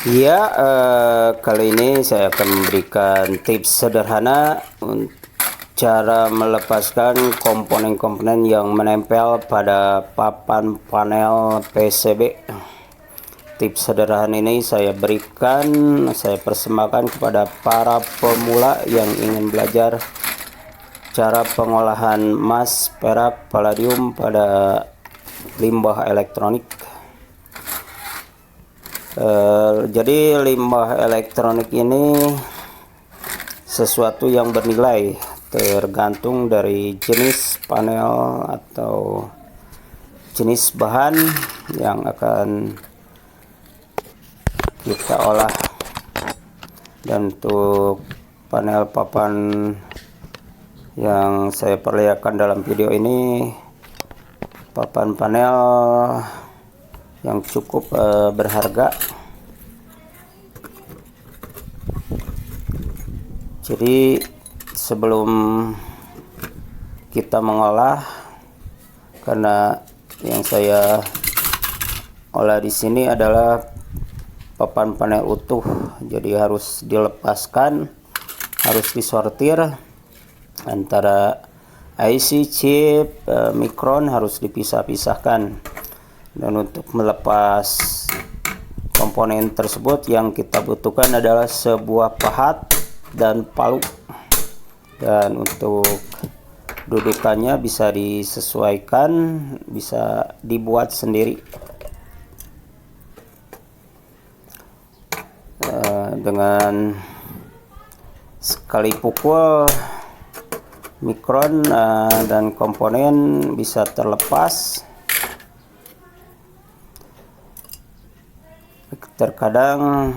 Ya, kali ini saya akan memberikan tips sederhana cara melepaskan komponen-komponen yang menempel pada papan panel PCB. Tips sederhana ini saya persembahkan kepada para pemula yang ingin belajar cara pengolahan emas, perak, palladium pada limbah elektronik. Jadi limbah elektronik ini sesuatu yang bernilai, tergantung dari jenis panel atau jenis bahan yang akan kita olah. Dan untuk panel papan yang saya perlihatkan dalam video ini, papan panel yang cukup berharga. Jadi sebelum kita mengolah, karena yang saya olah di sini adalah papan panel utuh, jadi harus dilepaskan, harus disortir antara IC, chip, mikron harus dipisah-pisahkan. Dan untuk melepas komponen tersebut yang kita butuhkan adalah sebuah pahat dan palu. Dan untuk dudukannya bisa disesuaikan, bisa dibuat sendiri dengan sekali pukul mikron dan komponen bisa terlepas. Terkadang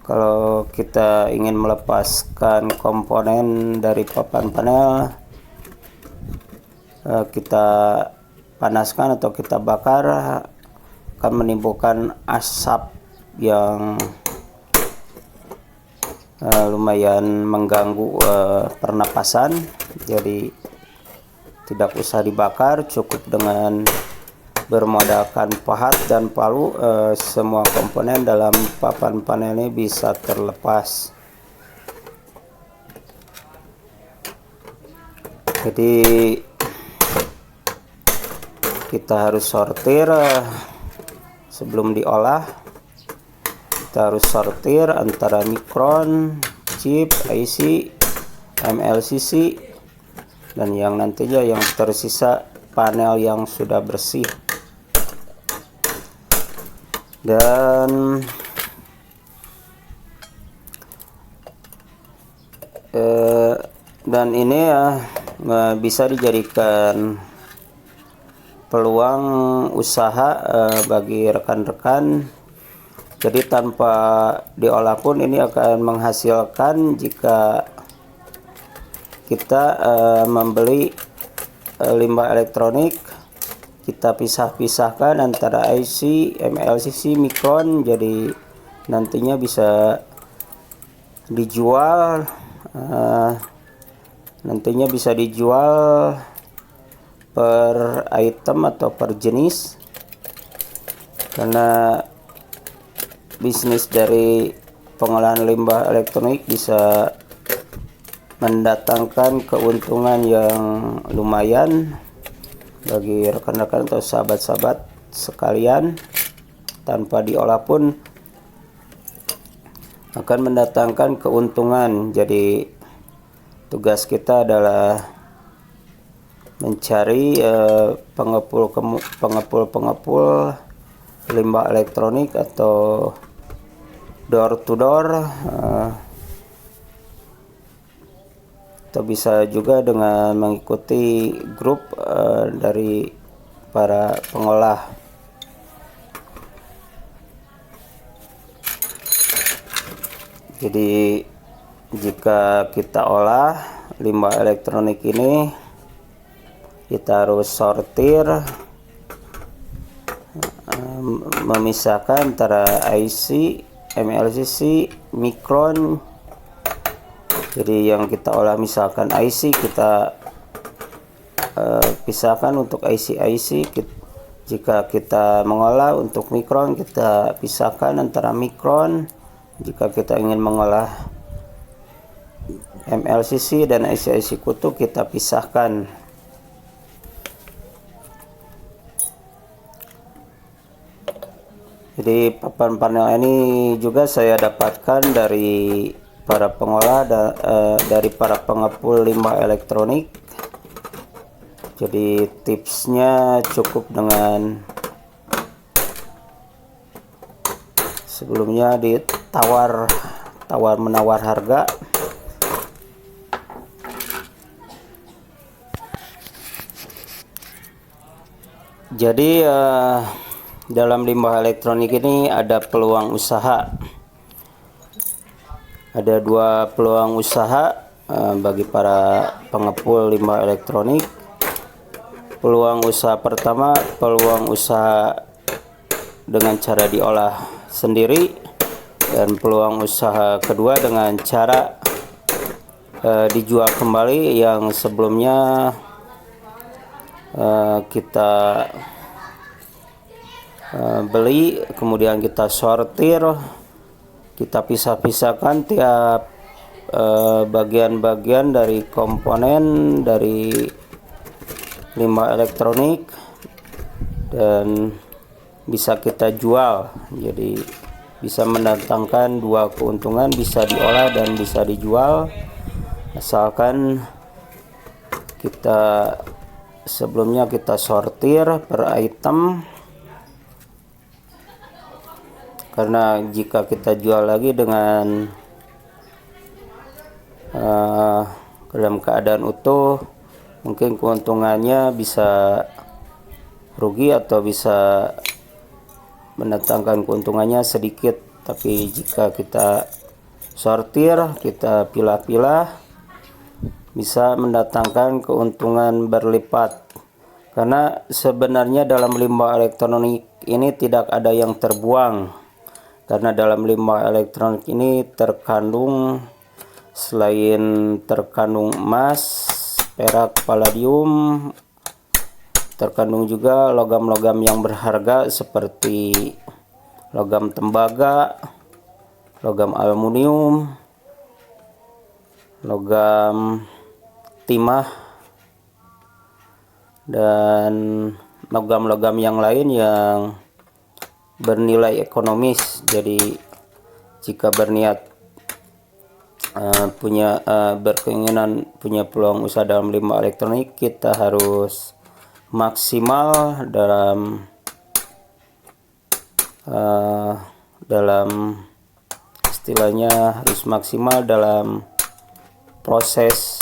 kalau kita ingin melepaskan komponen dari papan panel, kita panaskan atau kita bakar, akan menimbulkan asap yang lumayan mengganggu pernapasan. Jadi tidak usah dibakar, cukup dengan bermodalkan pahat dan palu, semua komponen dalam papan panel ini bisa terlepas. Jadi kita harus sortir sebelum diolah. Kita harus sortir antara mikron, chip, IC, MLCC, dan yang nantinya yang tersisa panel yang sudah bersih. Dan ini bisa dijadikan peluang usaha bagi rekan-rekan. Jadi tanpa diolah pun ini akan menghasilkan jika kita membeli limbah elektronik, kita pisahkan antara IC, MLCC, mikron, jadi nantinya bisa dijual, per item atau per jenis, karena bisnis dari pengolahan limbah elektronik bisa mendatangkan keuntungan yang lumayan bagi rekan-rekan atau sahabat-sahabat sekalian. Tanpa diolah pun akan mendatangkan keuntungan. Jadi tugas kita adalah mencari pengepul limbah elektronik atau door to door, atau bisa juga dengan mengikuti grup dari para pengolah. Jadi jika kita olah limbah elektronik ini, kita harus sortir, memisahkan antara IC, MLCC, mikron. Jadi yang kita olah misalkan IC, kita pisahkan untuk IC Jika kita mengolah untuk mikron, kita pisahkan antara mikron. Jika kita ingin mengolah MLCC dan IC kutu, kita pisahkan. Jadi papan panel ini juga saya dapatkan dari para pengolah dari para pengepul limbah elektronik. Jadi tipsnya cukup dengan sebelumnya ditawar menawar harga. Jadi dalam limbah elektronik ini ada peluang usaha. Ada dua peluang usaha bagi para pengepul limbah elektronik. Peluang usaha pertama, peluang usaha dengan cara diolah sendiri, dan peluang usaha kedua dengan cara dijual kembali yang sebelumnya kita beli, kemudian kita sortir, kita pisah-pisahkan tiap bagian-bagian dari komponen dari limbah elektronik dan bisa kita jual. Jadi bisa mendatangkan dua keuntungan, bisa diolah dan bisa dijual, asalkan kita sebelumnya kita sortir per item. Karena jika kita jual lagi dengan dalam keadaan utuh, mungkin keuntungannya bisa rugi atau bisa mendatangkan keuntungannya sedikit. Tapi jika kita sortir, kita pilah-pilah, bisa mendatangkan keuntungan berlipat. Karena sebenarnya dalam limbah elektronik ini tidak ada yang terbuang. Karena dalam limbah elektronik ini terkandung, selain terkandung emas, perak, palladium, terkandung juga logam-logam yang berharga seperti logam tembaga, logam aluminium, logam timah, dan logam-logam yang lain yang bernilai ekonomis. Jadi jika berniat berkeinginan punya peluang usaha dalam limbah elektronik, kita harus maksimal dalam istilahnya, harus maksimal dalam proses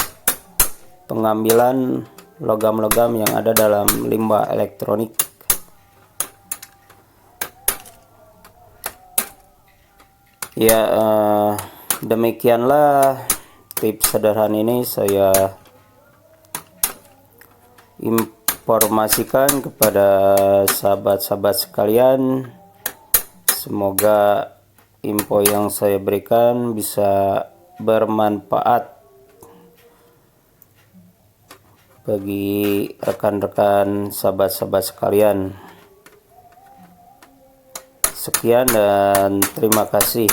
pengambilan logam-logam yang ada dalam limbah elektronik. Ya, demikianlah tips sederhana ini saya informasikan kepada sahabat-sahabat sekalian. Semoga info yang saya berikan bisa bermanfaat bagi rekan-rekan sahabat-sahabat sekalian. Sekian dan terima kasih.